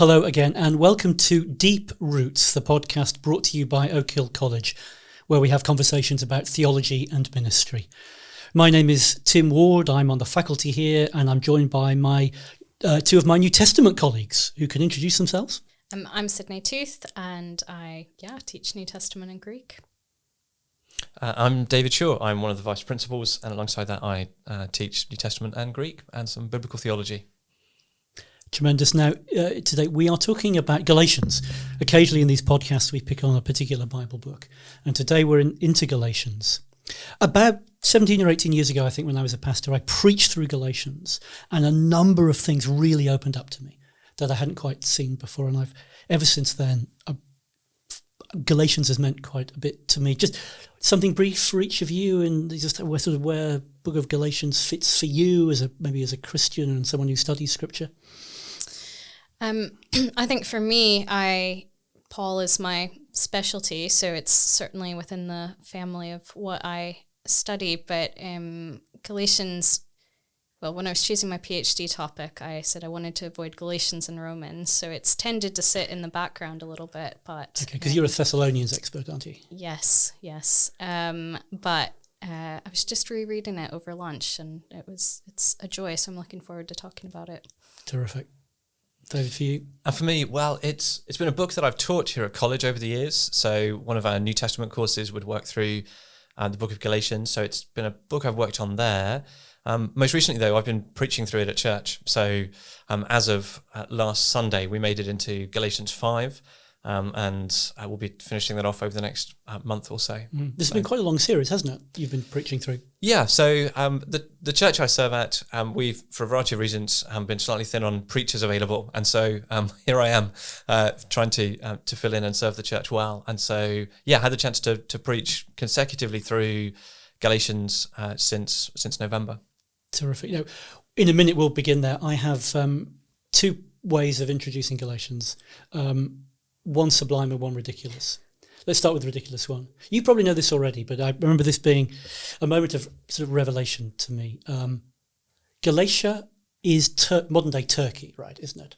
Hello again, and welcome to Deep Roots, the podcast brought to you by Oak Hill College, where we have conversations about theology and ministry. My name is Tim Ward. I'm on the faculty here, and I'm joined by my two of my New Testament colleagues who can introduce themselves. I'm Sydney Tooth, and I teach New Testament and Greek. I'm David Shaw. I'm one of the vice principals, and alongside that I teach New Testament and Greek and some biblical theology. Tremendous. Now, today we are talking about Galatians. Occasionally in these podcasts we pick on a particular Bible book, and today we're into Galatians. About 17 or 18 years ago, I think, when I was a pastor, I preached through Galatians, and a number of things really opened up to me that I hadn't quite seen before, and I've ever since then, Galatians has meant quite a bit to me. Just something brief for each of you, and just where Book of Galatians fits for you as maybe as a Christian and someone who studies Scripture. I think for me, Paul is my specialty, so it's certainly within the family of what I study. But Galatians, well, when I was choosing my PhD topic, I said I wanted to avoid Galatians and Romans, so it's tended to sit in the background a little bit. But okay, because you're a Thessalonians expert, aren't you? Yes. But I was just rereading it over lunch, and it's a joy. So I'm looking forward to talking about it. Terrific. David, for you? For me, well, it's been a book that I've taught here at college over the years. So one of our New Testament courses would work through the book of Galatians. So it's been a book I've worked on there. Most recently, though, I've been preaching through it at church. So as of last Sunday, we made it into Galatians 5, and we'll be finishing that off over the next month or so. This has been quite a long series, hasn't it? You've been preaching through. Yeah, so the church I serve at, we've, for a variety of reasons, been slightly thin on preachers available. And so here I am trying to fill in and serve the church well. And so, I had the chance to preach consecutively through Galatians since November. Terrific. Now, in a minute we'll begin there. I have two ways of introducing Galatians, one sublime and one ridiculous. Let's start with the ridiculous one. You probably know this already, but I remember this being a moment of sort of revelation to me. Galatia is modern-day Turkey, right, isn't it?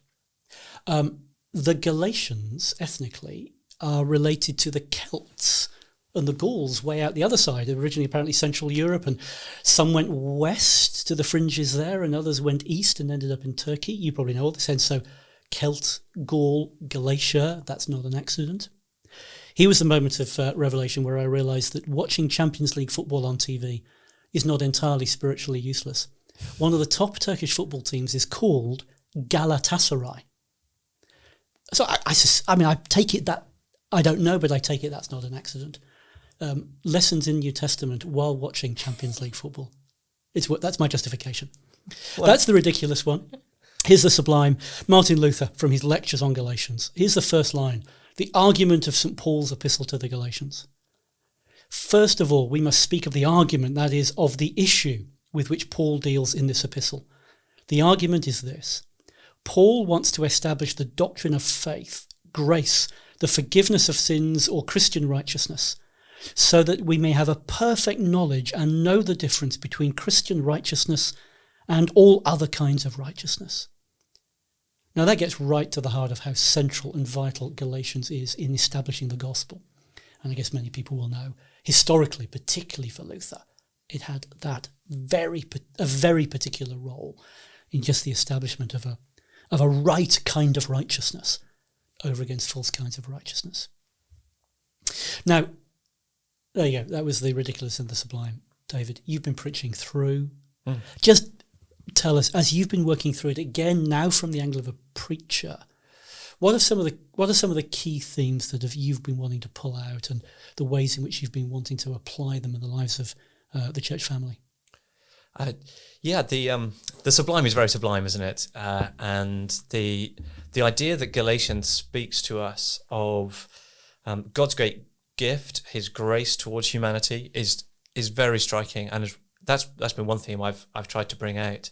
The Galatians, ethnically, are related to the Celts and the Gauls way out the other side, originally apparently Central Europe, and some went west to the fringes there, and others went east and ended up in Turkey. You probably know all this, and so Celt, Gaul, Galatia, that's not an accident. Here was the moment of revelation where I realised that watching Champions League football on TV is not entirely spiritually useless. One of the top Turkish football teams is called Galatasaray. So I take it that, I don't know, but I take it that's not an accident. Lessons in New Testament while watching Champions League football. That's my justification. Well, that's the ridiculous one. Here's the sublime. Martin Luther from his lectures on Galatians. Here's the first line. The argument of St. Paul's epistle to the Galatians. First of all, we must speak of the argument, that is, of the issue with which Paul deals in this epistle. The argument is this. Paul wants to establish the doctrine of faith, grace, the forgiveness of sins, or Christian righteousness, so that we may have a perfect knowledge and know the difference between Christian righteousness and all other kinds of righteousness. Now that gets right to the heart of how central and vital Galatians is in establishing the gospel. And I guess many people will know, historically, particularly for Luther, it had that a very particular role in just the establishment of a right kind of righteousness over against false kinds of righteousness. Now, there you go. That was the ridiculous and the sublime. David, you've been preaching through. Just tell us, as you've been working through it again now from the angle of a preacher, what are some of the key themes that you've been wanting to pull out, and the ways in which you've been wanting to apply them in the lives of the church family? The sublime is very sublime, isn't it? And the idea that Galatians speaks to us of God's great gift, His grace towards humanity, is very striking, and that's been one theme I've tried to bring out.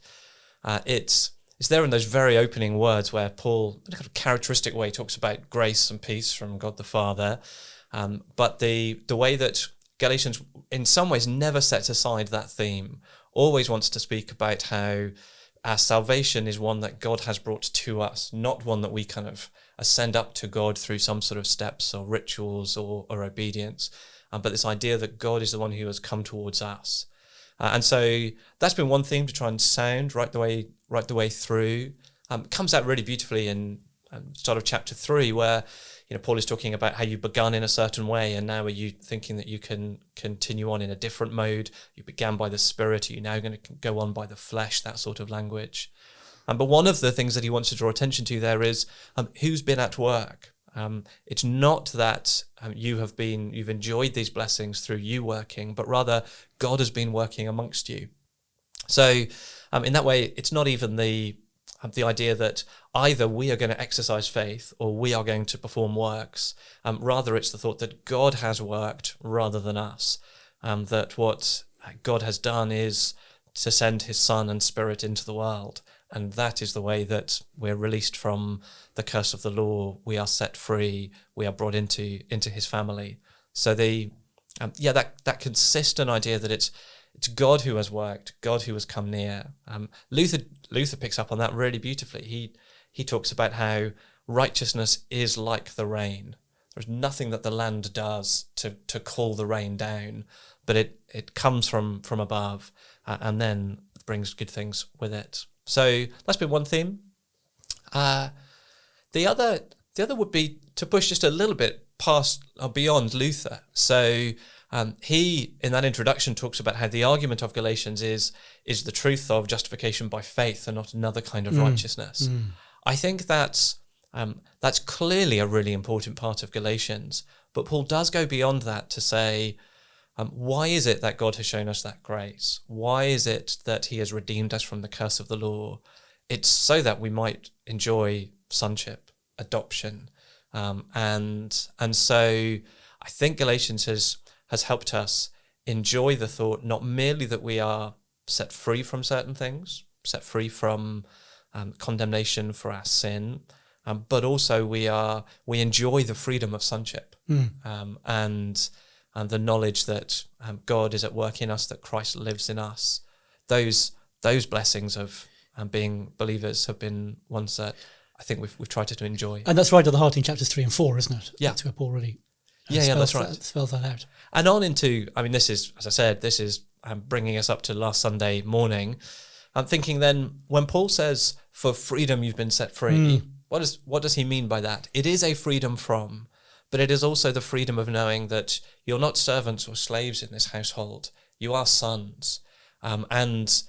It's there in those very opening words where Paul, in a kind of characteristic way, talks about grace and peace from God the Father, but the way that Galatians, in some ways, never sets aside that theme, always wants to speak about how our salvation is one that God has brought to us, not one that we kind of ascend up to God through some sort of steps or rituals or obedience, but this idea that God is the one who has come towards us. And so that's been one theme to try and sound right the way through. Comes out really beautifully in start of chapter 3, where Paul is talking about how you begun in a certain way, and now are you thinking that you can continue on in a different mode? You began by the Spirit, are you now going to go on by the flesh? That sort of language. But one of the things that he wants to draw attention to there is who's been at work. It's not that you've enjoyed these blessings through you working, but rather God has been working amongst you. So in that way, it's not even the idea that either we are going to exercise faith or we are going to perform works. Rather, it's the thought that God has worked rather than us. That what God has done is to send his Son and Spirit into the world. And that is the way that we're released from the curse of the law. We are set free. We are brought into his family. So that consistent idea that it's God who has worked, God who has come near. Luther picks up on that really beautifully. He talks about how righteousness is like the rain. There's nothing that the land does to call the rain down, but it comes from above and then brings good things with it. So that's been one theme. The other would be to push just a little bit past or beyond Luther. So he, in that introduction, talks about how the argument of Galatians is the truth of justification by faith and not another kind of righteousness. I think that's clearly a really important part of Galatians, but Paul does go beyond that to say, why is it that God has shown us that grace? Why is it that he has redeemed us from the curse of the law? It's so that we might enjoy sonship, adoption. And so I think Galatians has helped us enjoy the thought, not merely that we are set free from certain things, set free from condemnation for our sin, but also we enjoy the freedom of sonship and the knowledge that God is at work in us, that Christ lives in us. Those blessings of being believers have been ones that I think we've tried to enjoy. And that's right at the heart in chapters 3 and 4, isn't it? Yeah. That's where Paul really that's right. spells that out. And on into, this is, as I said, this is bringing us up to last Sunday morning. I'm thinking then, when Paul says, for freedom you've been set free, what does he mean by that? It is a freedom from, but it is also the freedom of knowing that you're not servants or slaves in this household. You are sons, and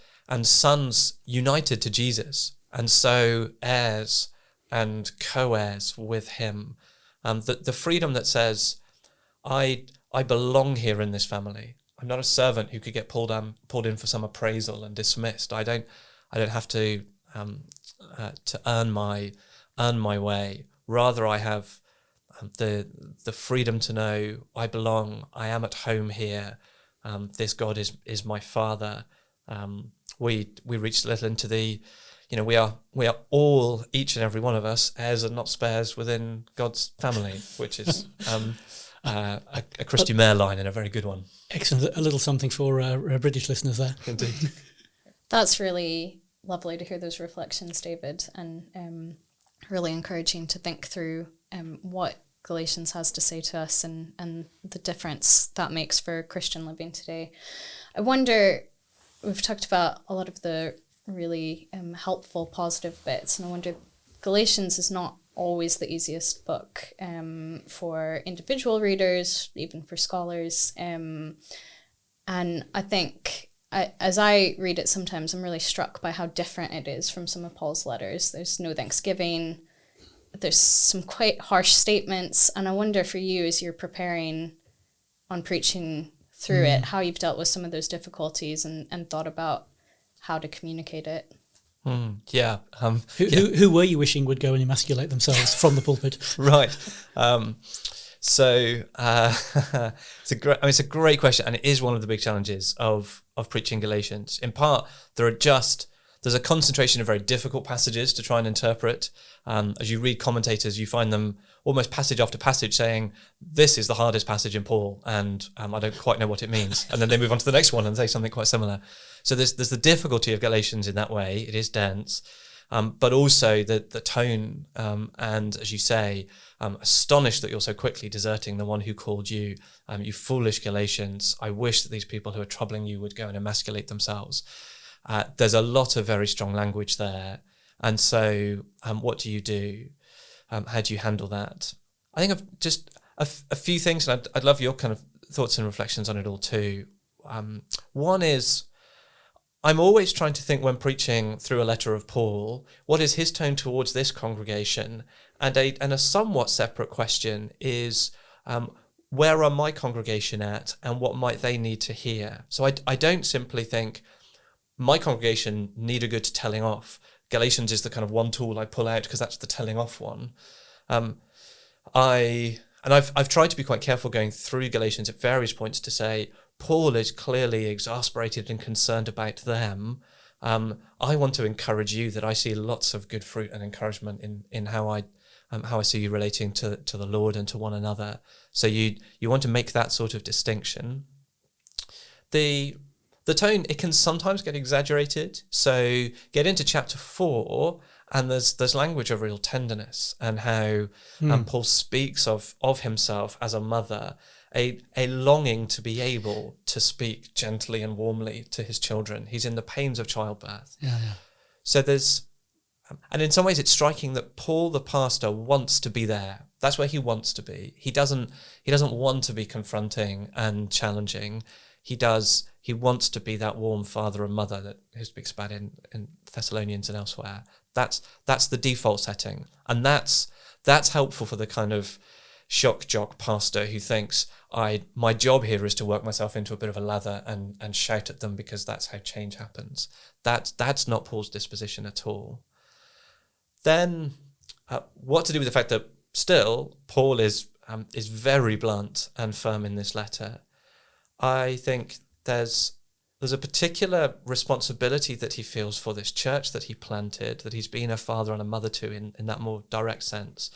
sons united to Jesus, and so heirs and co-heirs with him. The freedom that says, I belong here in this family. I'm not a servant who could get pulled in for some appraisal and dismissed. I don't have to earn my way. Rather, I have the freedom to know I belong. I am at home here. This God is my Father. We reached a little into the, we are all, each and every one of us, heirs and not spares within God's family, which is a Christy Mayer line and a very good one. Excellent. A little something for our British listeners there. Indeed. That's really lovely to hear those reflections, David, and really encouraging to think through what Galatians has to say to us and the difference that makes for Christian living today. I wonder, we've talked about a lot of the really helpful, positive bits, and I wonder, Galatians is not always the easiest book for individual readers, even for scholars. And I think as I read it sometimes, I'm really struck by how different it is from some of Paul's letters. There's no thanksgiving. There's some quite harsh statements. And I wonder for you, as you're preparing on preaching through it, how you've dealt with some of those difficulties and thought about how to communicate it. Who were you wishing would go and emasculate themselves from the pulpit? Right. It's a great question, and it is one of the big challenges of preaching Galatians. In part, there There's a concentration of very difficult passages to try and interpret. As you read commentators, you find them almost passage after passage saying, this is the hardest passage in Paul, and I don't quite know what it means. And then they move on to the next one and say something quite similar. So there's the difficulty of Galatians in that way. It is dense, but also the tone, and as you say, astonished that you're so quickly deserting the one who called you, you foolish Galatians. I wish that these people who are troubling you would go and emasculate themselves. There's a lot of very strong language there. And so what do you do? How do you handle that? I think I've just a few things, and I'd love your kind of thoughts and reflections on it all too. One is, I'm always trying to think when preaching through a letter of Paul, what is his tone towards this congregation? And a somewhat separate question is, where are my congregation at, and what might they need to hear? So I don't simply think my congregation need a good telling off. Galatians is the kind of one tool I pull out because that's the telling off one. I've tried to be quite careful going through Galatians at various points to say, Paul is clearly exasperated and concerned about them. I want to encourage you that I see lots of good fruit and encouragement in how I see you relating to the Lord and to one another. So you want to make that sort of distinction. The tone, it can sometimes get exaggerated. So get into chapter 4, and there's language of real tenderness, and how Paul speaks of himself as a mother, a longing to be able to speak gently and warmly to his children. He's in the pains of childbirth. Yeah. So and in some ways it's striking that Paul the pastor wants to be there. That's where he wants to be. He doesn't want to be confronting and challenging. He wants to be that warm father and mother that he speaks about in Thessalonians and elsewhere. That's the default setting. And that's helpful for the kind of shock jock pastor who thinks, my job here is to work myself into a bit of a lather and shout at them because that's how change happens. That's not Paul's disposition at all. Then what to do with the fact that still Paul is very blunt and firm in this letter. I think there's a particular responsibility that he feels for this church that he planted, that he's been a father and a mother to in that more direct sense.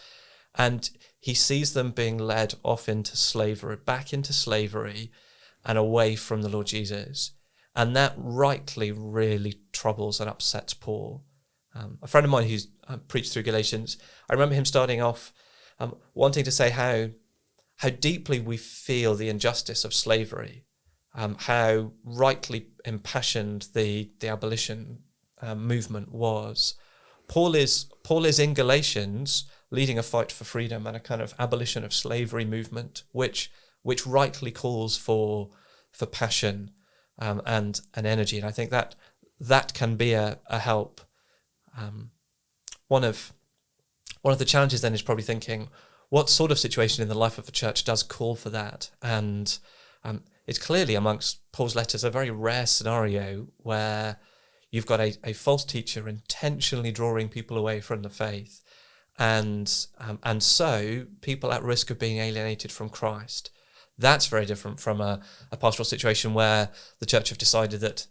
And he sees them being led off into slavery, back into slavery and away from the Lord Jesus. And that rightly really troubles and upsets Paul. A friend of mine who's preached through Galatians, I remember him starting off wanting to say how deeply we feel the injustice of slavery, how rightly impassioned the abolition movement was. Paul is in Galatians leading a fight for freedom and a kind of abolition of slavery movement, which rightly calls for passion and energy. And I think that can be a help. One of the challenges then is probably thinking, what sort of situation in the life of a church does call for that? And it's clearly amongst Paul's letters a very rare scenario where you've got a false teacher intentionally drawing people away from the faith, and so people at risk of being alienated from Christ. That's very different from a pastoral situation where the church have decided that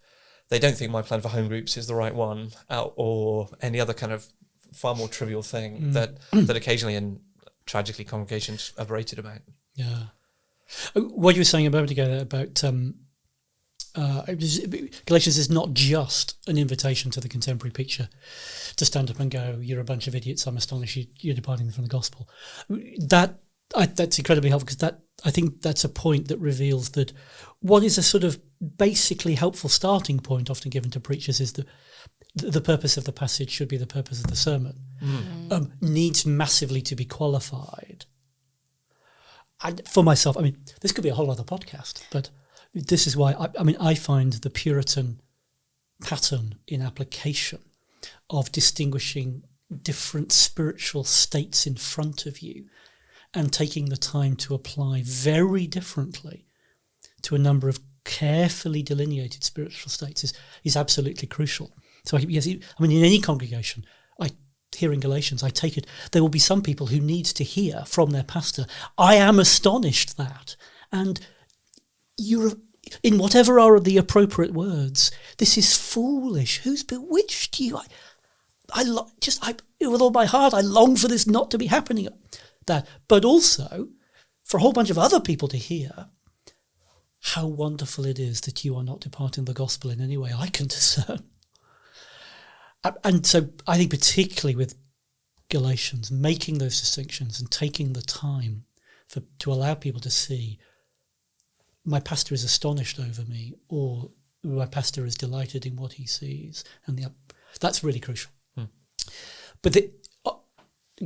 they don't think my plan for home groups is the right one, or any other kind of far more trivial thing that occasionally and tragically congregations have rated about. Yeah. What you were saying a moment ago about Galatians is not just an invitation to the contemporary picture to stand up and go, you're a bunch of idiots, I'm astonished you're departing from the gospel. That's incredibly helpful, because I think that's a point that reveals that what is a sort of basically helpful starting point often given to preachers is the purpose of the passage should be the purpose of the sermon, needs massively to be qualified. And for myself, this could be a whole other podcast, but this is why I find the Puritan pattern in application of distinguishing different spiritual states in front of you and taking the time to apply very differently to a number of carefully delineated spiritual states is absolutely crucial. So in any congregation, here in Galatians, I take it there will be some people who need to hear from their pastor, I am astonished that. And in whatever are the appropriate words, this is foolish. Who's bewitched you? With all my heart, I long for this not to be happening. But also for a whole bunch of other people to hear how wonderful it is that you are not departing the gospel in any way I can discern. And so I think particularly with Galatians, making those distinctions and taking the time to allow people to see my pastor is astonished over me, or my pastor is delighted in what he sees, and that's really crucial. But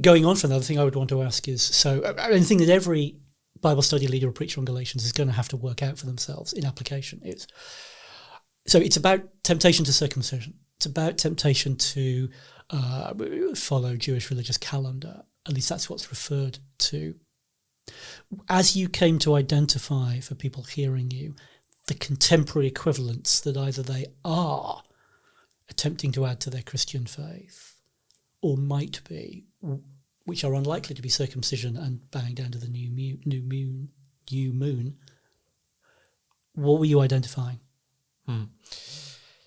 going on from the other thing I would want to ask is, so I think that every Bible study leader or preacher on Galatians is going to have to work out for themselves in application. So it's about temptation to circumcision. It's about temptation to follow Jewish religious calendar. At least that's what's referred to. As you came to identify for people hearing you, the contemporary equivalents that either they are attempting to add to their Christian faith or might be, which are unlikely to be circumcision and bowing down to the new moon, what were you identifying?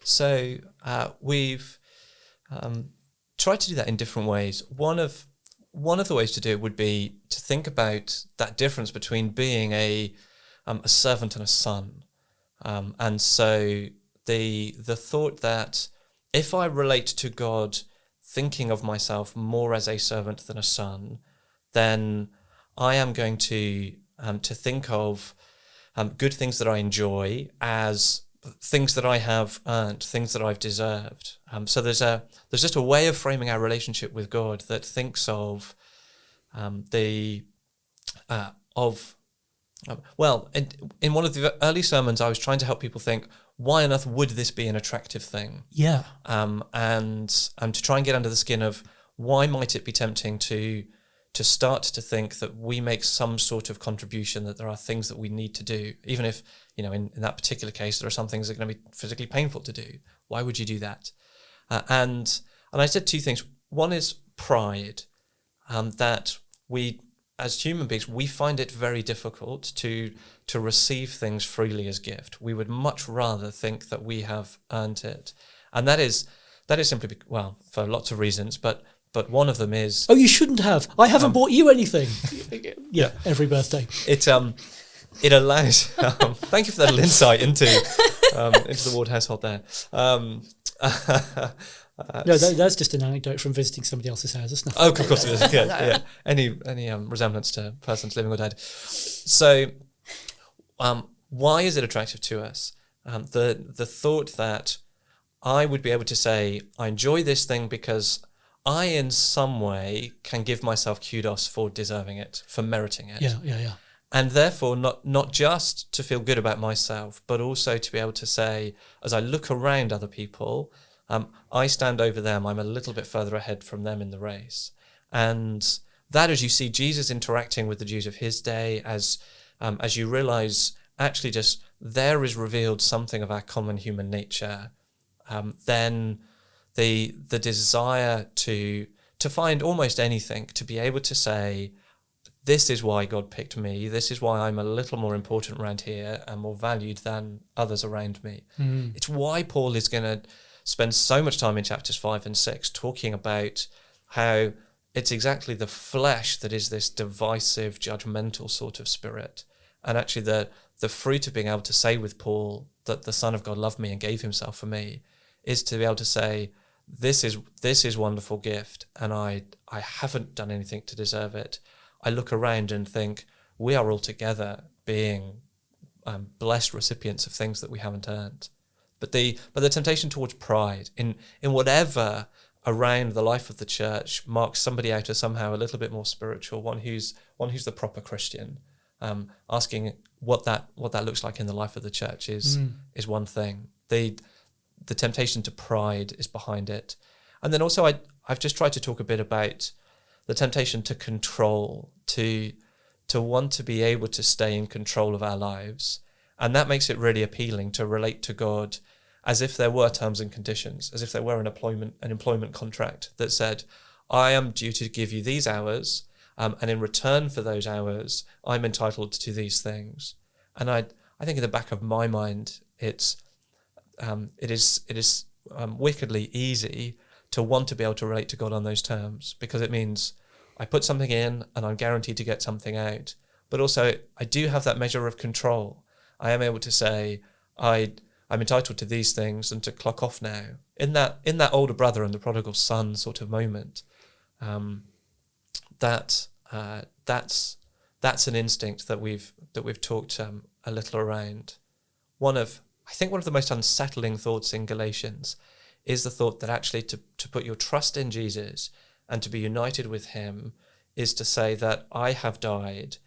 So we've tried to do that in different ways. One of the ways to do it would be to think about that difference between being a servant and a son. And so the thought that if I relate to God thinking of myself more as a servant than a son, then I am going to think of good things that I enjoy as things that I have earned, things that I've deserved. So there's just a way of framing our relationship with God that thinks of in one of the early sermons, I was trying to help people think, why on earth would this be an attractive thing? Yeah. And to try and get under the skin of why might it be tempting to start to think that we make some sort of contribution, that there are things that we need to do, even if, in that particular case, there are some things that are going to be physically painful to do. Why would you do that? And I said two things. One is pride, that we, as human beings, we find it very difficult to receive things freely as gift. We would much rather think that we have earned it. And that is simply, for lots of reasons, but one of them is... Oh, you shouldn't have. I haven't bought you anything. Yeah, every birthday. It allows... thank you for that little insight into the Ward household there. No, that's just an anecdote from visiting somebody else's house. It's nothing. Oh, of course it is. Yeah. Any resemblance to persons living or dead. So, why is it attractive to us? The thought that I would be able to say, I enjoy this thing because I, in some way, can give myself kudos for deserving it, for meriting it. Yeah. And therefore, not just to feel good about myself, but also to be able to say, as I look around other people, I stand over them, I'm a little bit further ahead from them in the race. And that, as you see Jesus interacting with the Jews of his day, as you realize, actually just there is revealed something of our common human nature, then the desire to find almost anything, to be able to say, this is why God picked me, this is why I'm a little more important around here and more valued than others around me. It's why Paul is going to spend so much time in chapters 5 and 6 talking about how it's exactly the flesh that is this divisive, judgmental sort of spirit. And actually the fruit of being able to say with Paul that the Son of God loved me and gave himself for me is to be able to say, this is wonderful gift, and I haven't done anything to deserve it. I look around and think we are all together being blessed recipients of things that we haven't earned. But the temptation towards pride in whatever around the life of the church marks somebody out as somehow a little bit more spiritual, one who's the proper Christian, asking what that looks like in the life of the church is one thing. The temptation to pride is behind it. And then also I've just tried to talk a bit about the temptation to control, to want to be able to stay in control of our lives. And that makes it really appealing to relate to God as if there were terms and conditions, as if there were an employment contract that said, I am due to give you these hours, and in return for those hours, I'm entitled to these things. And I I think in the back of my mind, it is wickedly easy to want to be able to relate to God on those terms, because it means I put something in and I'm guaranteed to get something out. But also I do have that measure of control. I am able to say I'm entitled to these things and to clock off now. In that older brother and the prodigal son sort of moment, that's an instinct that we've talked a little around. I think one of the most unsettling thoughts in Galatians is the thought that actually to put your trust in Jesus and to be united with him is to say that I have died,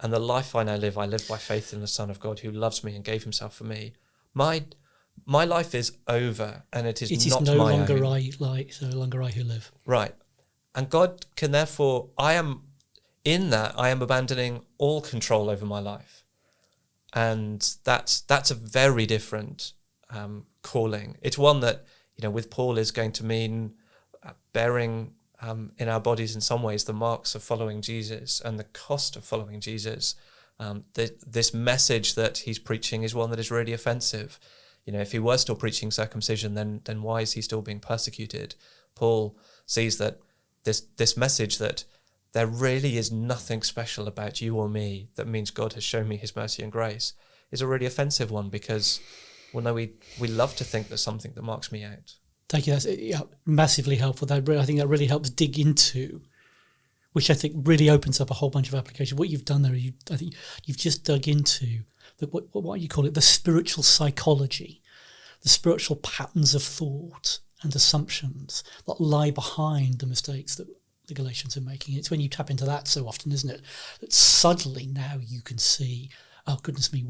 and the life I now live, I live by faith in the Son of God who loves me and gave himself for me. My life is over, and it is not no my longer own. no longer I who live. Right. And God can therefore, I am abandoning all control over my life. And that's a very different calling. It's one that, with Paul is going to mean bearing in our bodies in some ways the marks of following Jesus and the cost of following Jesus. This message that he's preaching is one that is really offensive. If he were still preaching circumcision, then why is he still being persecuted? Paul sees that this message that there really is nothing special about you or me that means God has shown me his mercy and grace is a really offensive one, because, well, no, we love to think there's something that marks me out. Thank you. That's massively helpful. I think that really helps dig into, which I think really opens up a whole bunch of applications. What you've done there, I think you've just dug into what you call it, the spiritual psychology, the spiritual patterns of thought and assumptions that lie behind the mistakes that the Galatians are making. It's when you tap into that so often, isn't it, that suddenly now you can see, oh goodness me,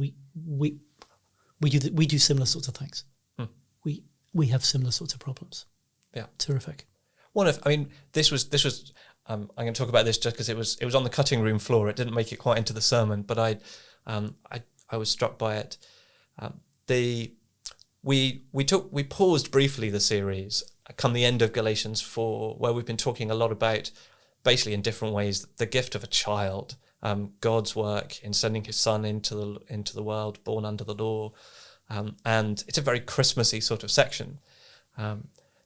we do similar sorts of things. We have similar sorts of problems. Yeah, terrific. This was. I'm going to talk about this just because it was on the cutting room floor. It didn't make it quite into the sermon, but I was struck by it. We paused briefly the series come the end of Galatians 4, where we've been talking a lot about, basically in different ways, the gift of a child, God's work in sending his son into the world, born under the law, and it's a very Christmassy sort of section.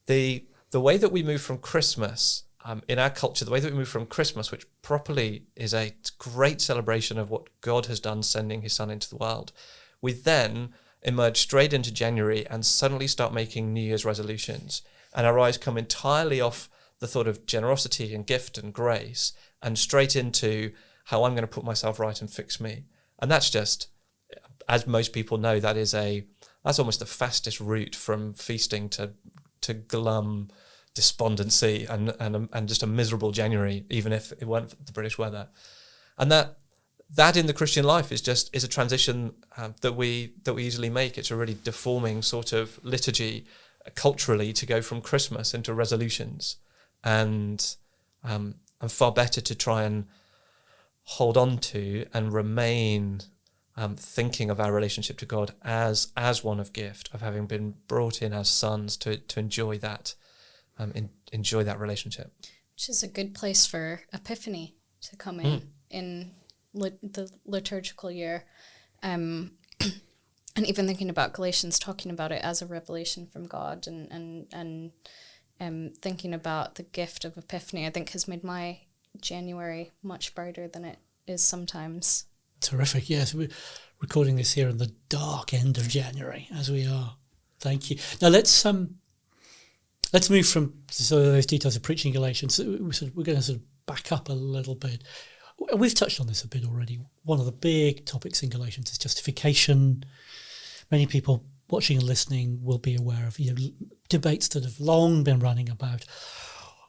The way that we move from Christmas in our culture, the way that we move from Christmas, which properly is a great celebration of what God has done, sending his son into the world, we then emerge straight into January and suddenly start making New Year's resolutions. And our eyes come entirely off the thought of generosity and gift and grace and straight into how I'm going to put myself right and fix me. And that's just, as most people know, that's almost the fastest route from feasting to glum despondency and just a miserable January, even if it weren't for the British weather. And that in the Christian life is a transition that we easily make. It's a really deforming sort of liturgy culturally to go from Christmas into resolutions, and far better to try and hold on to and remain thinking of our relationship to God as one of gift, of having been brought in as sons to enjoy that enjoy that relationship. Which is a good place for Epiphany to come in the liturgical year. And even thinking about Galatians, talking about it as a revelation from God, and thinking about the gift of Epiphany, I think has made my January much brighter than it is sometimes. Terrific. Yes, we're recording this here in the dark end of January, as we are. Thank you. Now let's move from sort of those details of preaching Galatians. We're going to sort of back up a little bit. We've touched on this a bit already. One of the big topics in Galatians is justification. Many people watching and listening will be aware of debates that have long been running about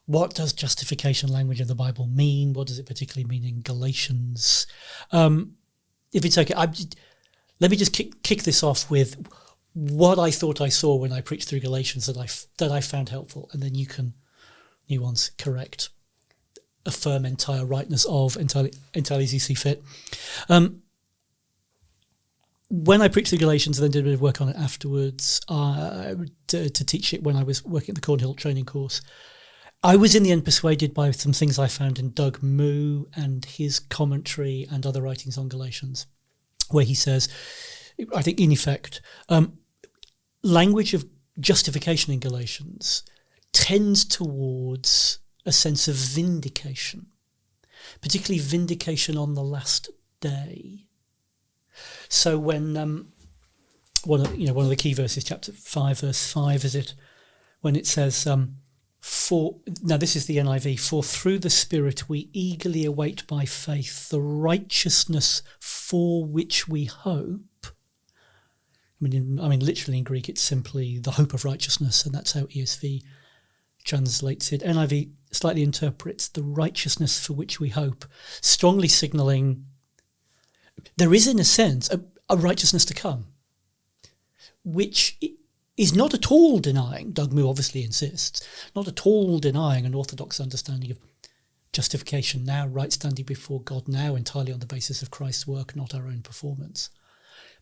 what does justification language in the Bible mean? What does it particularly mean in Galatians? If it's okay, let me just kick this off with what I thought I saw when I preached through Galatians that I found helpful, and then you can nuance, correct, affirm entire rightness of, entirely as you see fit. When I preached through Galatians and then did a bit of work on it afterwards to teach it when I was working at the Cornhill training course, I was in the end persuaded by some things I found in Doug Moo and his commentary and other writings on Galatians, where he says, I think in effect, language of justification in Galatians tends towards a sense of vindication, particularly vindication on the last day. So when one of the key verses, chapter 5, verse 5, is it, when it says, now this is the NIV, for through the Spirit we eagerly await by faith the righteousness for which we hope. I mean, literally in Greek, it's simply the hope of righteousness, and that's how ESV translates it. NIV slightly interprets the righteousness for which we hope, strongly signalling there is, in a sense, a righteousness to come, which is not at all denying, Doug Moo obviously insists, not at all denying an orthodox understanding of justification now, right standing before God now, entirely on the basis of Christ's work, not our own performance.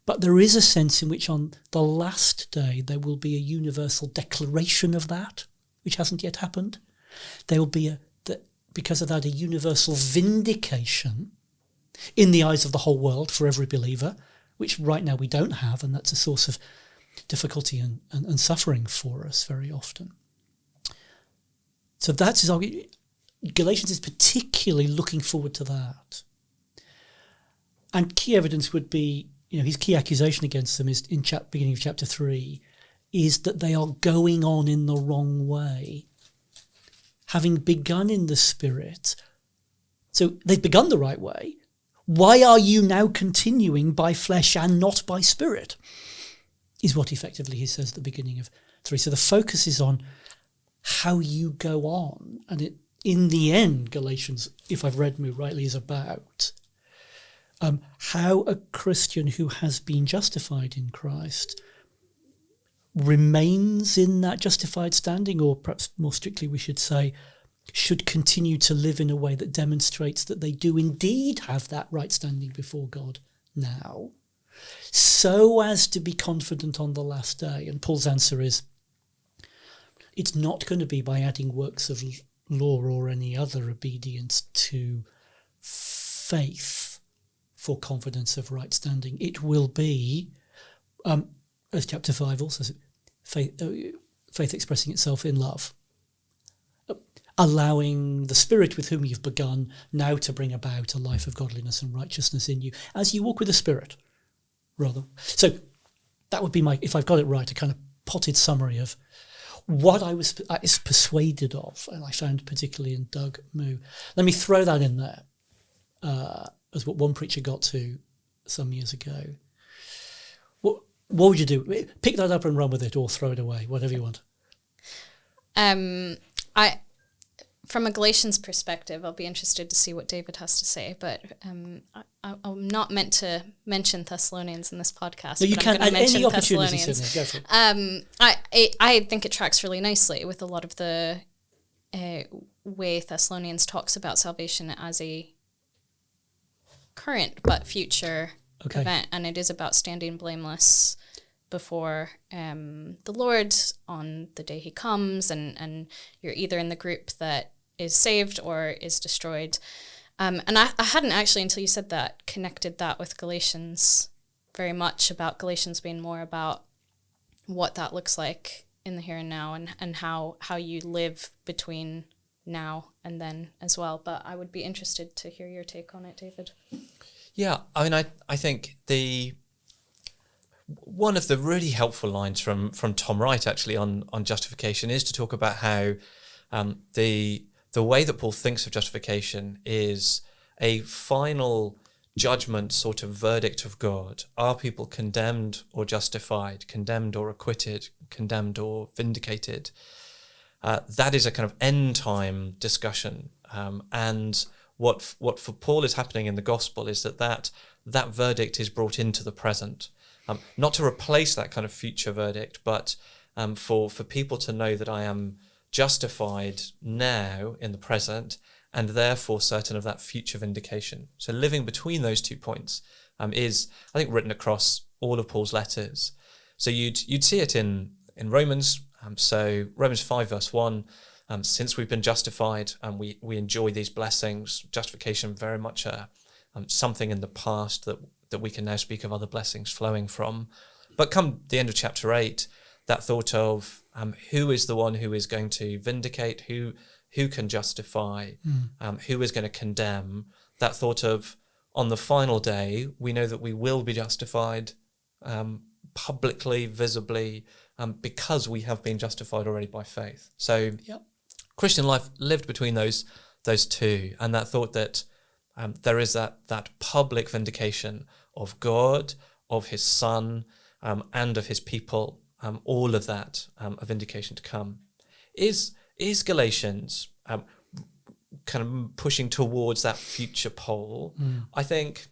But there is a sense in which on the last day there will be a universal declaration of that, which hasn't yet happened. There will be, because of that, a universal vindication in the eyes of the whole world for every believer, which right now we don't have, and that's a source of difficulty and suffering for us very often. So that's his argument. Galatians is particularly looking forward to that. And key evidence would be, his key accusation against them is in beginning of chapter 3, is that they are going on in the wrong way. Having begun in the Spirit, so they've begun the right way. Why are you now continuing by flesh and not by Spirit? Is what effectively he says at the beginning of 3. So the focus is on how you go on. And in the end, Galatians, if I've read Moo rightly, is about how a Christian who has been justified in Christ remains in that justified standing, or perhaps more strictly we should say, should continue to live in a way that demonstrates that they do indeed have that right standing before God now, so as to be confident on the last day. And Paul's answer is, it's not going to be by adding works of law or any other obedience to faith for confidence of right standing. It will be, as chapter 5 also says, faith expressing itself in love, allowing the Spirit with whom you've begun now to bring about a life of godliness and righteousness in you as you walk with the Spirit, rather. So that would be if I've got it right, a kind of potted summary of what I was persuaded of, and I found particularly in Doug Moo. Let me throw that in there as what one preacher got to some years ago. What would you do? Pick that up and run with it, or throw it away, whatever you want. From a Galatians perspective, I'll be interested to see what David has to say, but I'm not meant to mention Thessalonians in this podcast. No, you can add any opportunity. Go for it. I think it tracks really nicely with a lot of the way Thessalonians talks about salvation as a current but future event, and it is about standing blameless before the Lord on the day he comes, and you're either in the group that is saved or is destroyed. And I hadn't actually, until you said that, connected that with Galatians very much, about Galatians being more about what that looks like in the here and now, and how you live between now and then as well. But I would be interested to hear your take on it, David. Yeah, I mean, I think one of the really helpful lines from Tom Wright actually on justification is to talk about how the way that Paul thinks of justification is a final judgment, sort of verdict of God. Are people condemned or justified, condemned or acquitted, condemned or vindicated? That is a kind of end time discussion, and what for Paul is happening in the gospel is that verdict is brought into the present. Not to replace that kind of future verdict, but for people to know that I am justified now in the present, and therefore certain of that future vindication. So living between those 2 points is, I think, written across all of Paul's letters. So you'd see it in Romans. So Romans 5 verse 1, since we've been justified and we enjoy these blessings, justification very much something in the past that we can now speak of other blessings flowing from. But come the end of chapter 8, that thought of who is the one who is going to vindicate, who can justify, who is going to condemn, that thought of on the final day, we know that we will be justified publicly, visibly, because we have been justified already by faith. So Christian life lived between those two, and that thought that there is that public vindication of God, of his Son, and of his people, all of that, a vindication to come. Is Galatians kind of pushing towards that future pole? I think,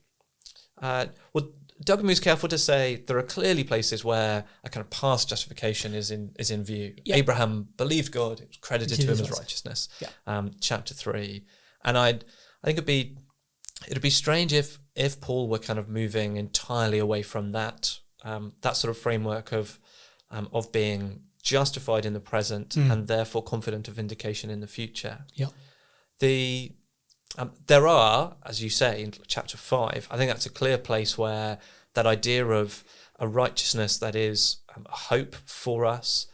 Duggan was careful to say there are clearly places where a kind of past justification is in view. Yeah. Abraham believed God; it was credited to him as righteousness. Yeah. Chapter 3, and I think it'd be strange if Paul were kind of moving entirely away from that sort of framework of being justified in the present and therefore confident of vindication in the future. Yeah. There are, as you say, in chapter 5, I think that's a clear place where that idea of a righteousness that is a hope for us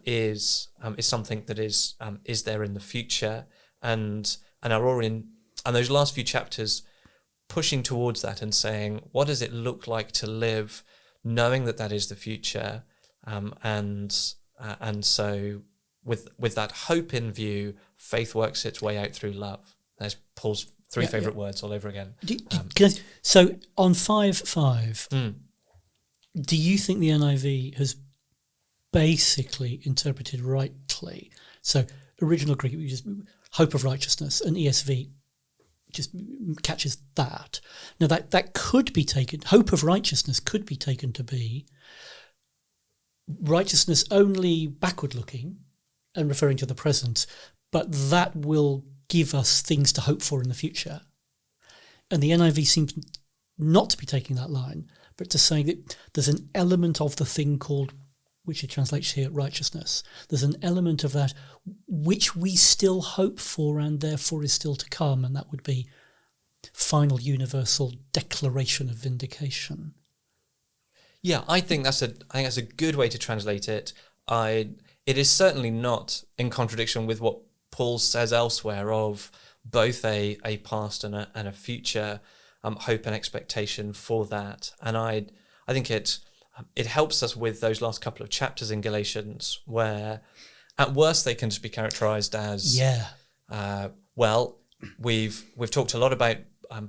is something that is there in the future, and are all in, and those last few chapters pushing towards that and saying, what does it look like to live knowing that is the future, and so with that hope in view, faith works its way out through love. There's Paul's three favourite words all over again. So on 5:5, do you think the NIV has basically interpreted rightly? So original Greek, we just hope of righteousness, and ESV just catches that. Now that could be taken, hope of righteousness could be taken to be righteousness only backward looking and referring to the present, but that will give us things to hope for in the future. And the NIV seems not to be taking that line, but to say that there's an element of the thing called, which it translates here, righteousness. There's an element of that which we still hope for and therefore is still to come, and that would be final universal declaration of vindication. Yeah, I think that's a good way to translate it. It is certainly not in contradiction with what Paul says elsewhere of both a past and a future hope and expectation for that. And I think it helps us with those last couple of chapters in Galatians, where at worst they can just be characterized as well, we've talked a lot about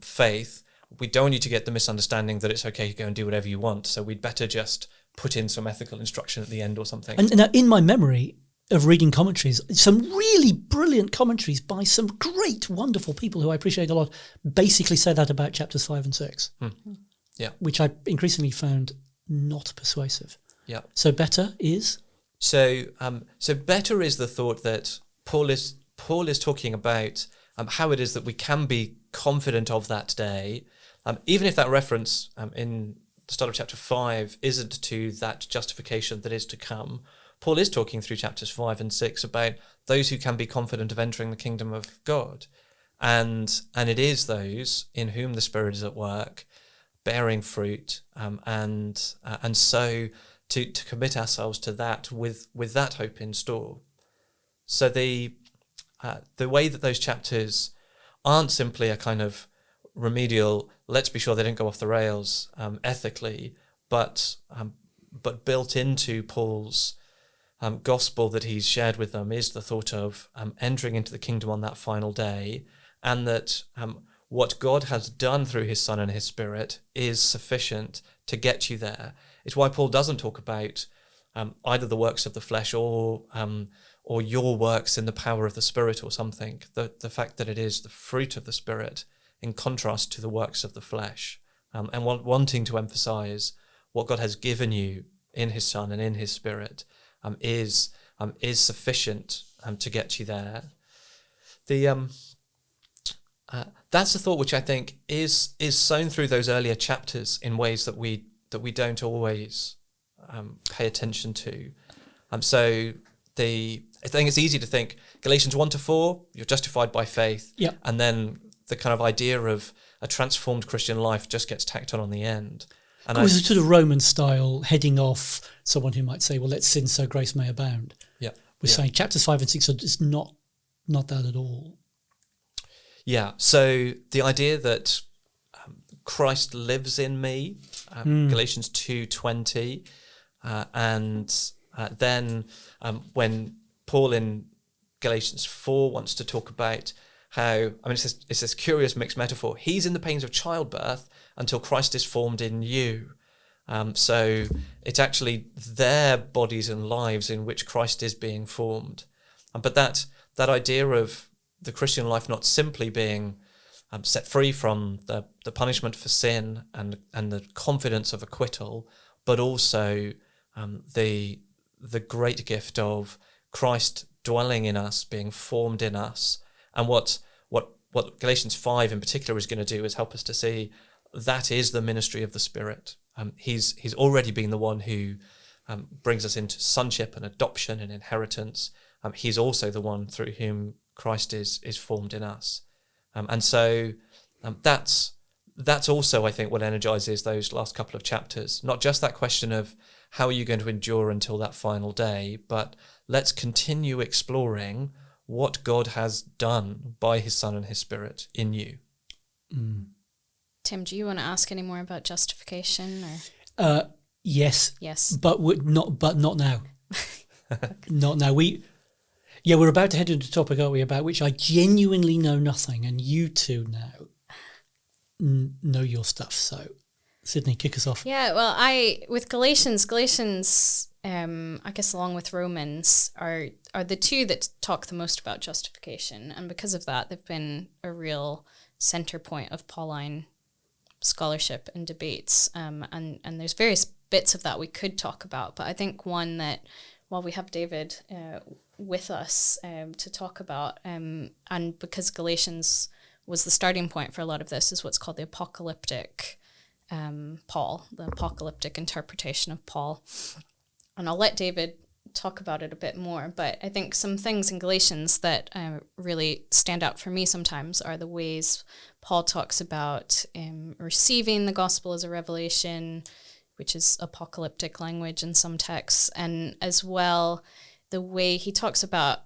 faith. We don't want you to get the misunderstanding that it's okay to go and do whatever you want, so we'd better just put in some ethical instruction at the end or something. And now, in my memory of reading commentaries, some really brilliant commentaries by some great, wonderful people who I appreciate a lot, basically say that about chapters 5 and 6. Yeah, which I increasingly found not persuasive. Yeah. So better is? So better is the thought that Paul is talking about how it is that we can be confident of that day, even if that reference in the start of chapter 5 isn't to that justification that is to come. Paul is talking through chapters 5 and 6 about those who can be confident of entering the kingdom of God, and it is those in whom the Spirit is at work, bearing fruit, and so to commit ourselves to that with that hope in store. So the way that those chapters aren't simply a kind of remedial, let's be sure they don't go off the rails ethically, but built into Paul's gospel that he's shared with them is the thought of entering into the kingdom on that final day, and that what God has done through his Son and his Spirit is sufficient to get you there. It's why Paul doesn't talk about either the works of the flesh or your works in the power of the Spirit or something. The fact that it is the fruit of the Spirit in contrast to the works of the flesh, and wanting to emphasize what God has given you in his Son and in his Spirit is sufficient to get you there. That's a thought which I think is sown through those earlier chapters in ways that we don't always pay attention to. I think it's easy to think Galatians 1-4, you're justified by faith, yep. And then the kind of idea of a transformed Christian life just gets tacked on the end. And it was a sort of Roman style heading off someone who might say, well, let's sin so grace may abound. Yeah. We're saying chapters 5 and 6 are just not that at all. Yeah. So the idea that Christ lives in me, Galatians 2:20, and then when Paul in Galatians 4 wants to talk about how, it's this curious mixed metaphor. He's in the pains of childbirth until Christ is formed in you. So it's actually their bodies and lives in which Christ is being formed. But that idea of the Christian life not simply being set free from the punishment for sin and the confidence of acquittal, but also the great gift of Christ dwelling in us, being formed in us. And what Galatians 5 in particular is going to do is help us to see that is the ministry of the Spirit. He's already been the one who brings us into sonship and adoption and inheritance. He's also the one through whom Christ is formed in us. And so that's also, I think, what energizes those last couple of chapters. Not just that question of how are you going to endure until that final day, but let's continue exploring what God has done by his Son and his Spirit in you. Tim, do you want to ask any more about justification? Or? Yes. Yes. But not now. Not now. We're about to head into a topic, aren't we, about which I genuinely know nothing, and you two now know your stuff. So, Sydney, kick us off. Yeah, well, with Galatians, I guess along with Romans, are the two that talk the most about justification, and because of that, they've been a real center point of Pauline scholarship and debates. And there's various bits of that we could talk about, but I think one that, while we have David with us to talk about, and because Galatians was the starting point for a lot of this, is what's called the apocalyptic Paul, the apocalyptic interpretation of Paul. And I'll let David talk about it a bit more, but I think some things in Galatians that really stand out for me sometimes are the ways Paul talks about receiving the gospel as a revelation, which is apocalyptic language in some texts, and as well the way he talks about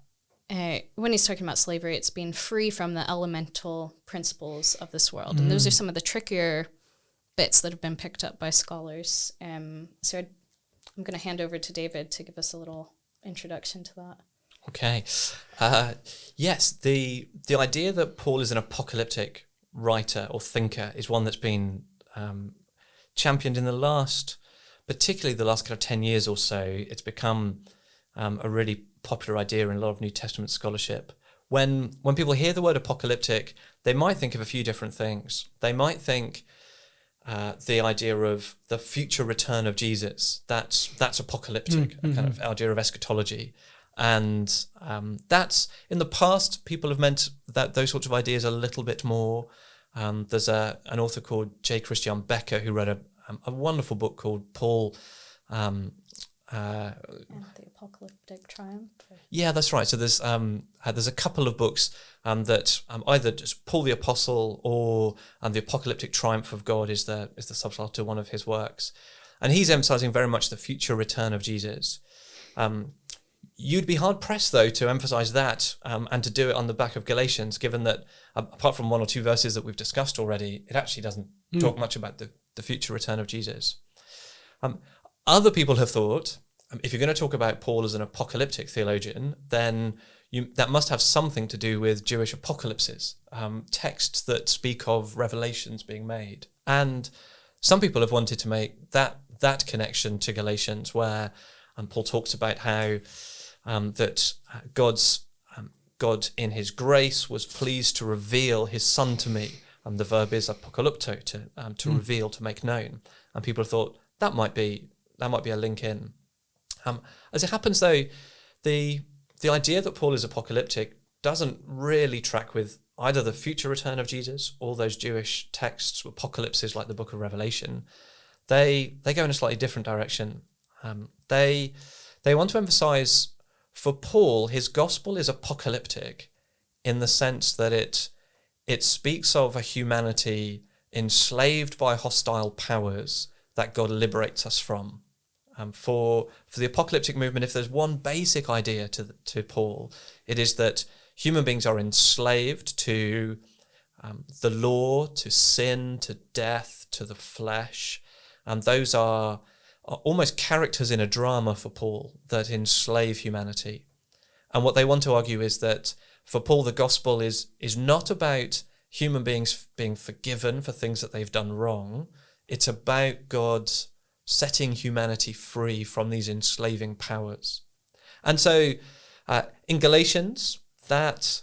when he's talking about slavery, it's being free from the elemental principles of this world. And those are some of the trickier bits that have been picked up by scholars. So I'm going to hand over to David to give us a little introduction to that. Okay. Yes, the idea that Paul is an apocalyptic writer or thinker is one that's been championed in particularly the last kind of 10 years or so. It's become a really popular idea in a lot of New Testament scholarship. When people hear the word apocalyptic, they might think of a few different things. They might think the idea of the future return of Jesus. That's apocalyptic, a kind of idea of eschatology. And that's, in the past, people have meant that those sorts of ideas a little bit more. There's an author called J. Christian Becker who wrote a wonderful book called Paul... and the apocalyptic triumph. Yeah, that's right. So there's a couple of books that either just Paul the Apostle or the apocalyptic triumph of God is the subtitle to one of his works, and he's emphasizing very much the future return of Jesus. You'd be hard pressed though to emphasize that and to do it on the back of Galatians, given that apart from one or two verses that we've discussed already, it actually doesn't talk much about the future return of Jesus. Other people have thought, if you're going to talk about Paul as an apocalyptic theologian, then that must have something to do with Jewish apocalypses, texts that speak of revelations being made. And some people have wanted to make that connection to Galatians, where Paul talks about how that God in his grace was pleased to reveal his Son to me. The verb is apocalypto, to reveal, to make known. And people have thought that might be a link in. As it happens, though, the idea that Paul is apocalyptic doesn't really track with either the future return of Jesus or those Jewish texts, apocalypses like the book of Revelation. They go in a slightly different direction. They want to emphasize, for Paul, his gospel is apocalyptic in the sense that it it speaks of a humanity enslaved by hostile powers that God liberates us from. For the apocalyptic movement, if there's one basic idea to Paul, it is that human beings are enslaved to the law, to sin, to death, to the flesh. And those are almost characters in a drama for Paul that enslave humanity. And what they want to argue is that for Paul, the gospel is not about human beings being forgiven for things that they've done wrong. It's about God setting humanity free from these enslaving powers. And so in Galatians, that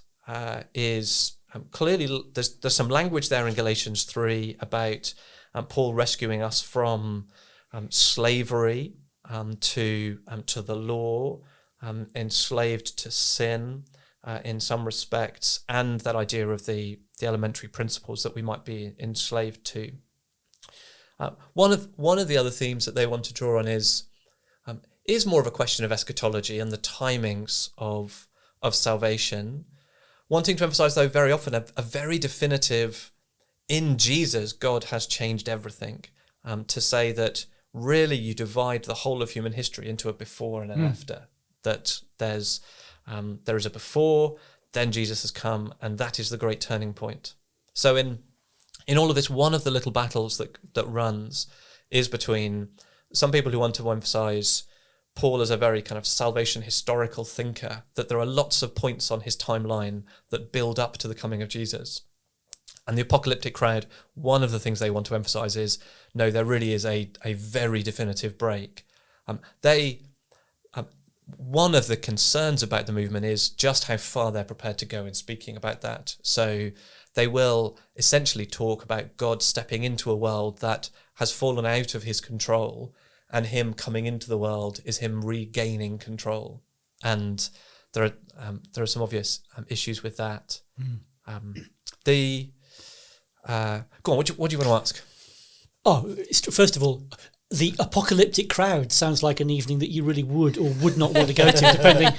is clearly, there's some language there in Galatians 3 about Paul rescuing us from slavery to the law, enslaved to sin in some respects, and that idea of the elementary principles that we might be enslaved to. One of the other themes that they want to draw on is more of a question of eschatology and the timings of salvation, wanting to emphasize, though, very often a very definitive, in Jesus, God has changed everything, to say that really you divide the whole of human history into a before and an after, that there is a before, then Jesus has come, and that is the great turning point. So in all of this, one of the little battles that runs is between some people who want to emphasize Paul as a very kind of salvation historical thinker, that there are lots of points on his timeline that build up to the coming of Jesus. And the apocalyptic crowd, one of the things they want to emphasize is, no, there really is a very definitive break. One of the concerns about the movement is just how far they're prepared to go in speaking about that. So they will essentially talk about God stepping into a world that has fallen out of his control, and him coming into the world is him regaining control. And there are some obvious issues with that. Go on, what do you want to ask? Oh, first of all, the apocalyptic crowd sounds like an evening that you really would or would not want to go to, depending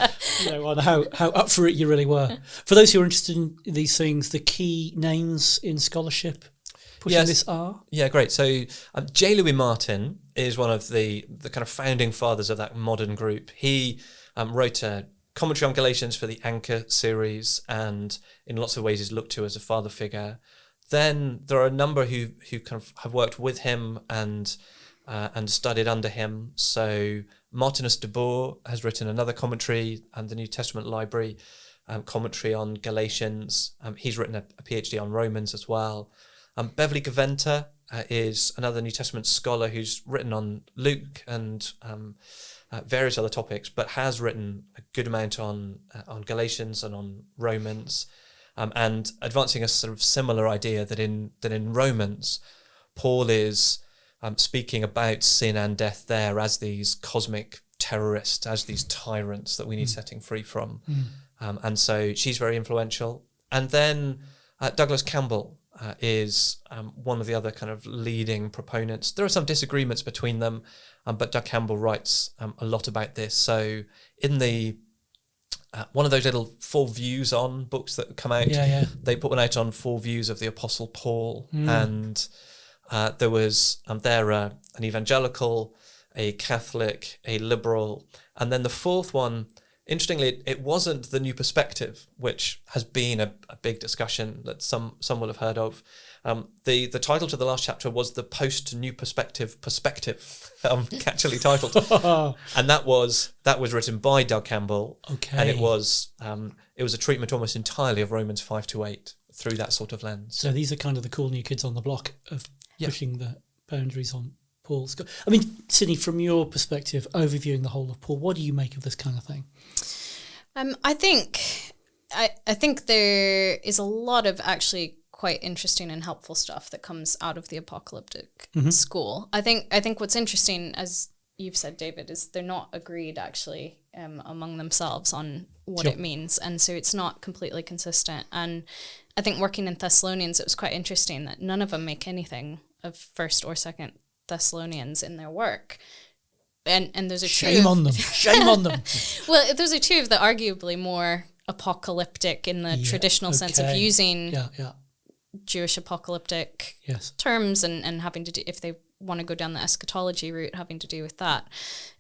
on how up for it you really were. For those who are interested in these things, the key names in scholarship pushing this are? Yeah, great. So J. Louis Martin is one of the kind of founding fathers of that modern group. He wrote a commentary on Galatians for the Anchor series, and in lots of ways is looked to as a father figure. Then there are a number who kind of have worked with him and studied under him. So Martinus de Boer has written another commentary, and the New Testament Library commentary on Galatians. He's written a PhD on Romans as well. Beverly Gaventa is another New Testament scholar who's written on Luke and various other topics, but has written a good amount on Galatians and on Romans, and advancing a sort of similar idea that in Romans, Paul is speaking about sin and death there as these cosmic terrorists, as these tyrants that we need setting free from. And so she's very influential. And then Douglas Campbell is one of the other kind of leading proponents. There are some disagreements between them, but Doug Campbell writes a lot about this. So in the one of those little 4 views on books that come out, they put one out on 4 views of the Apostle Paul, and there was an evangelical, a Catholic, a liberal, and then the 4th one, interestingly, it wasn't the New Perspective, which has been a big discussion that some will have heard of. The title to the last chapter was the Post-New Perspective, catchily titled, and that was written by Doug Campbell, and it was a treatment almost entirely of Romans 5-8 through that sort of lens. So these are kind of the cool new kids on the block of pushing the boundaries on Paul's. I mean, Sydney, from your perspective, overviewing the whole of Paul, what do you make of this kind of thing? I think there is a lot of actually quite interesting and helpful stuff that comes out of the apocalyptic school. I think what's interesting, as you've said, David, is they're not agreed actually among themselves on what it means, and so it's not completely consistent. And I think working in Thessalonians, it was quite interesting that none of them make anything of 1st or 2nd Thessalonians in their work. And those are Shame on them. Shame on them. Well, those are 2 of the arguably more apocalyptic in the traditional sense of using Jewish apocalyptic Yes. terms and having to do, if they want to go down the eschatology route, having to do with that.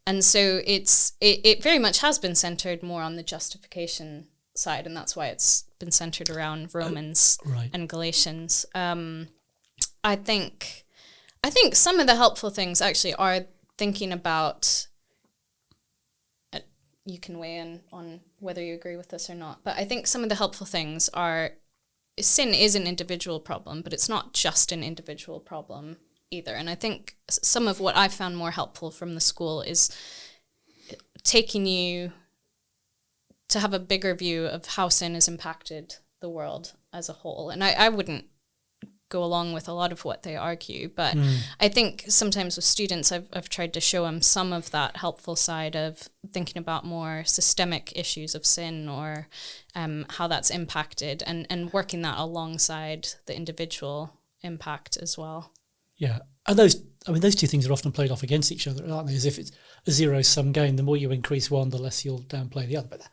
And so it very much has been centered more on the justification side, and that's why it's been centered around Romans Right. and Galatians. I think some of the helpful things actually are thinking about, you can weigh in on whether you agree with this or not, but I think some of the helpful things are, sin is an individual problem, but it's not just an individual problem either. And I think some of what I found more helpful from the school is taking you to have a bigger view of how sin has impacted the world as a whole. And I wouldn't go along with a lot of what they argue, but I think sometimes with students I've tried to show them some of that helpful side of thinking about more systemic issues of sin, or how that's impacted, and working that alongside the individual impact as well. Yeah, and those two things are often played off against each other, aren't they? As if it's a zero-sum game. The more you increase one, the less you'll downplay the other. But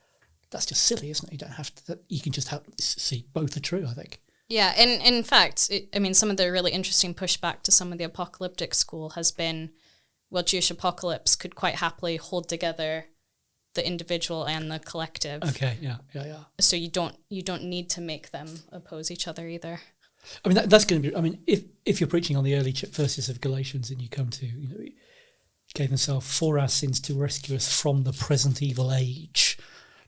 that's just silly, isn't it? You don't have to. You can just see both are true, I think. Yeah, and in fact, some of the really interesting pushback to some of the apocalyptic school has been, well, Jewish apocalypse could quite happily hold together the individual and the collective. Okay, yeah. So you don't need to make them oppose each other either. I mean, that's going to be. I mean, if you're preaching on the early verses of Galatians and you come to, he gave himself for our sins to rescue us from the present evil age.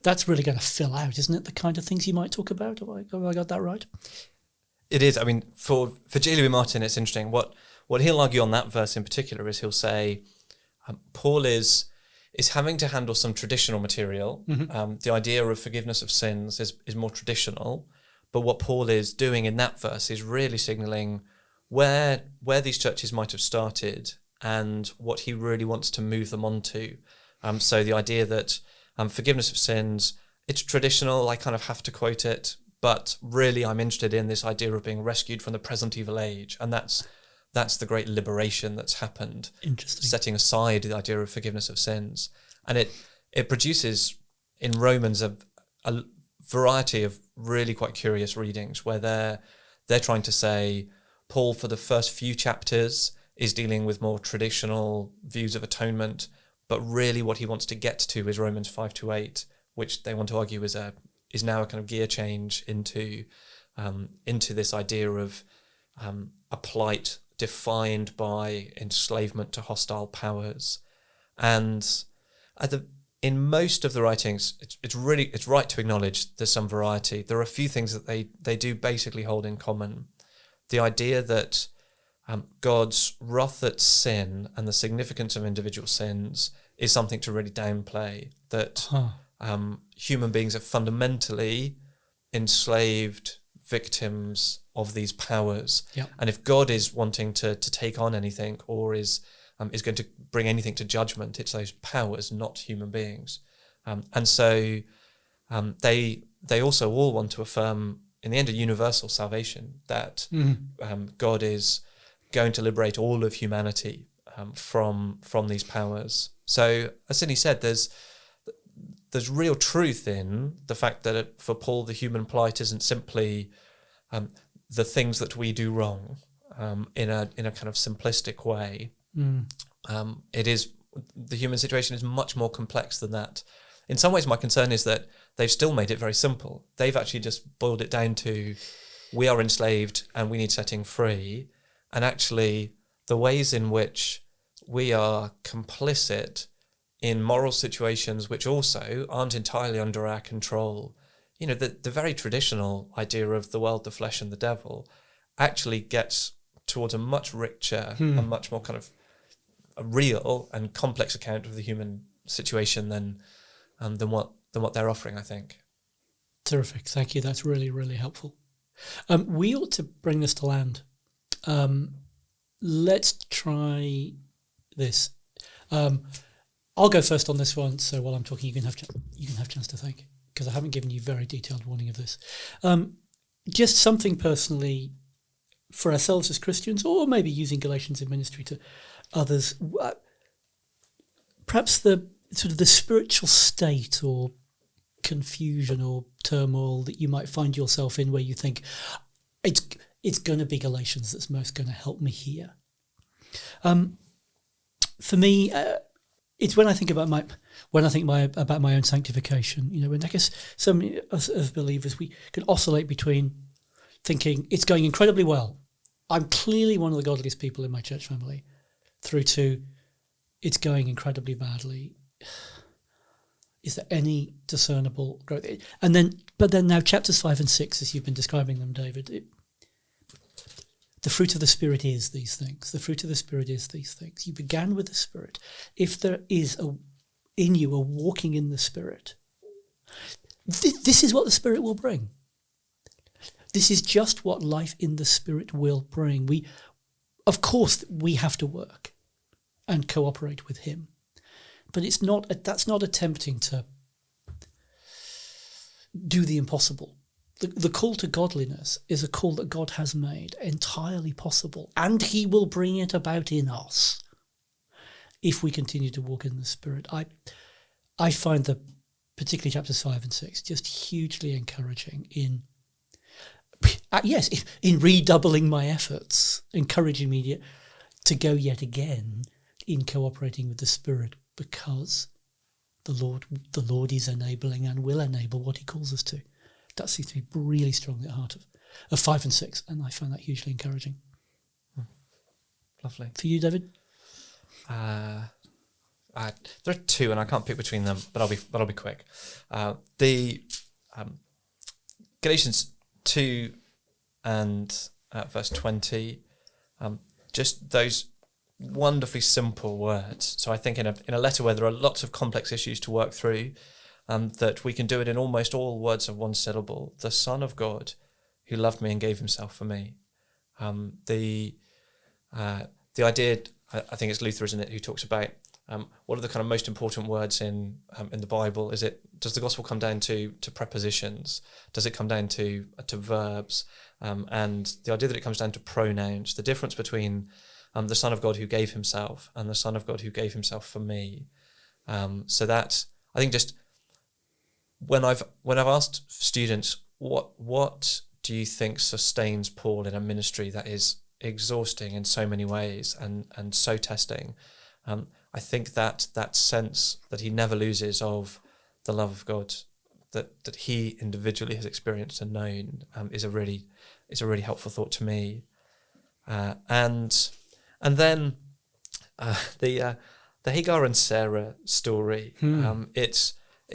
That's really going to fill out, isn't it? The kind of things you might talk about. Have I got that right? It is. I mean, for J. Louis Martin, it's interesting. What he'll argue on that verse in particular is he'll say Paul is having to handle some traditional material. Mm-hmm. The idea of forgiveness of sins is more traditional. But what Paul is doing in that verse is really signalling where these churches might have started and what he really wants to move them onto. So the idea that forgiveness of sins, it's traditional, I kind of have to quote it, but really I'm interested in this idea of being rescued from the present evil age. And that's the great liberation that's happened. Interesting. Setting aside the idea of forgiveness of sins. And it produces in Romans a variety of really quite curious readings where they're trying to say Paul for the first few chapters is dealing with more traditional views of atonement, but really what he wants to get to is Romans 5-8, which they want to argue is now a kind of gear change into this idea of a plight defined by enslavement to hostile powers. And in most of the writings, it's right to acknowledge there's some variety. There are a few things that they do basically hold in common. The idea that God's wrath at sin and the significance of individual sins is something to really downplay. That human beings are fundamentally enslaved victims of these powers. Yep. And if God is wanting to take on anything or is going to bring anything to judgment, it's those powers, not human beings. And so they also all want to affirm, in the end, a universal salvation, that God is going to liberate all of humanity from these powers. So, as Sidney said, there's real truth in the fact that for Paul, the human plight isn't simply the things that we do wrong in a kind of simplistic way. It is, the human situation is much more complex than that. In some ways, my concern is that they've still made it very simple. They've actually just boiled it down to, we are enslaved and we need setting free. And actually, the ways in which we are complicit in moral situations which also aren't entirely under our control. The very traditional idea of the world, the flesh and the devil actually gets towards a much richer and much more kind of a real and complex account of the human situation than what they're offering, I think. Terrific. Thank you. That's really, really helpful. We ought to bring this to land. Let's try this. I'll go first on this one. So while I'm talking, you can have a chance to think, because I haven't given you very detailed warning of this. Just something personally for ourselves as Christians, or maybe using Galatians in ministry to others. Perhaps the sort of the spiritual state or confusion or turmoil that you might find yourself in, where you think it's going to be Galatians that's most going to help me here. For me, it's when I think about my own sanctification. You know, when I guess some of us as believers, we can oscillate between thinking it's going incredibly well. I'm clearly one of the godliest people in my church family, through to it's going incredibly badly. Is there any discernible growth? But then now chapters 5 and 6, as you've been describing them, David, the fruit of the Spirit is these things. The fruit of the Spirit is these things. You began with the Spirit. If there is in you a walking in the Spirit, this is what the Spirit will bring. This is just what life in the Spirit will bring. Of course, we have to work and cooperate with Him. But that's not attempting to do the impossible. The call to godliness is a call that God has made entirely possible, and He will bring it about in us if we continue to walk in the Spirit. I find particularly chapters 5 and 6, just hugely encouraging in redoubling my efforts, encouraging me to go yet again in cooperating with the Spirit, because the Lord is enabling and will enable what He calls us to. That seems to be really strongly at the heart of 5 and 6, and I find that hugely encouraging. Lovely. For you, David? There are two, and I can't pick between them, but I'll be quick. The Galatians 2 and verse 20, just those wonderfully simple words. So I think in a letter where there are lots of complex issues to work through, that we can do it in almost all words of one syllable. The Son of God, who loved me and gave Himself for me. The idea, I think it's Luther, isn't it, who talks about what are the kind of most important words in the Bible? Does the gospel come down to prepositions? Does it come down to verbs? And the idea that it comes down to pronouns. The difference between the Son of God who gave Himself and the Son of God who gave Himself for me. So that, I think, just when I've asked students what do you think sustains Paul in a ministry that is exhausting in so many ways and so testing, I think that sense that he never loses of the love of God that he individually has experienced and known is a really helpful thought to me. And then the Hagar and Sarah story. It's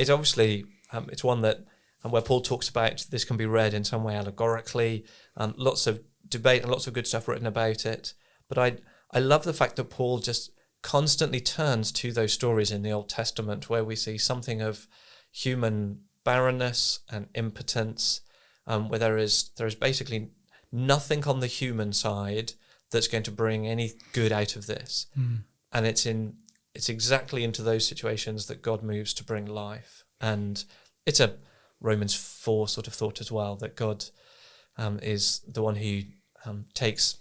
obviously it's one that where Paul talks about this can be read in some way allegorically. Lots of debate and lots of good stuff written about it. But I love the fact that Paul just constantly turns to those stories in the Old Testament where we see something of human barrenness and impotence, where there is basically nothing on the human side that's going to bring any good out of this. And it's exactly into those situations that God moves to bring life. And it's a Romans 4 sort of thought as well, that God is the one who takes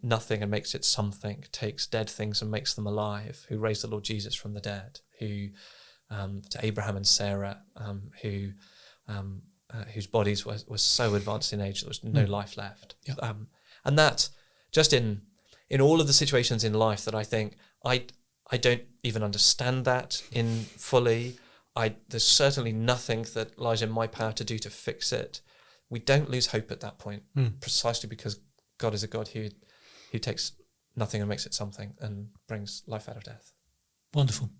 nothing and makes it something, takes dead things and makes them alive, who raised the Lord Jesus from the dead, who to Abraham and Sarah, whose bodies were so advanced in age there was no life left. Yeah. And that just in all of the situations in life that I think I don't even understand that in fully. There's certainly nothing that lies in my power to do to fix it. We don't lose hope at that point, precisely because God is a God who takes nothing and makes it something and brings life out of death. Wonderful.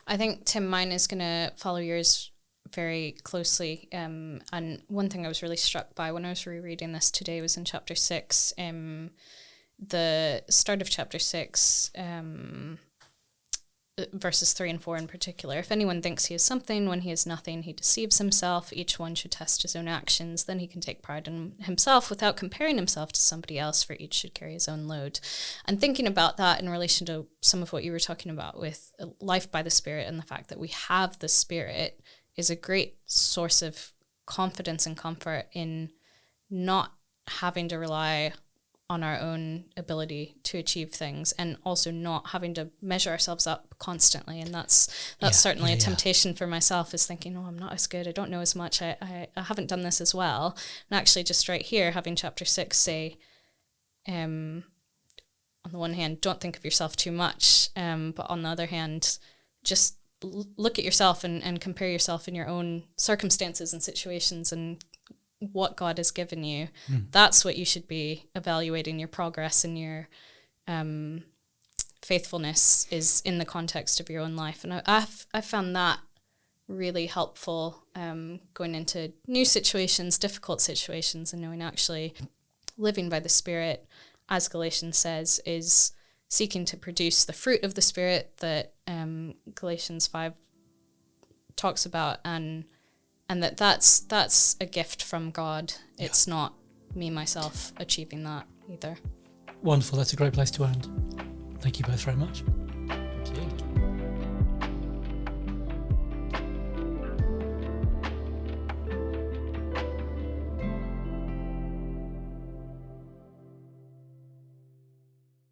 I think, Tim, mine is going to follow yours very closely. And one thing I was really struck by when I was rereading this today was in chapter 6, the start of chapter 6, verses 3 and 4 in particular. If anyone thinks he is something when he is nothing, he deceives himself. Each one should test his own actions. Then he can take pride in himself without comparing himself to somebody else, for each should carry his own load. And thinking about that in relation to some of what you were talking about with life by the Spirit and the fact that we have the Spirit is a great source of confidence and comfort in not having to rely on our own ability to achieve things, and also not having to measure ourselves up constantly. And that's certainly a temptation for myself, is thinking, oh, I'm not as good, I don't know as much, I haven't done this as well. And actually just right here, having chapter 6 say, on the one hand, don't think of yourself too much, but on the other hand, just look at yourself and compare yourself in your own circumstances and situations and what God has given you. That's what you should be evaluating your progress and your faithfulness is in the context of your own life. And I found that really helpful going into new situations, difficult situations, and knowing actually living by the Spirit, as Galatians says, is seeking to produce the fruit of the Spirit that Galatians 5 talks about, and that's a gift from God. It's not me, myself, achieving that either. Wonderful. That's a great place to end. Thank you both very much.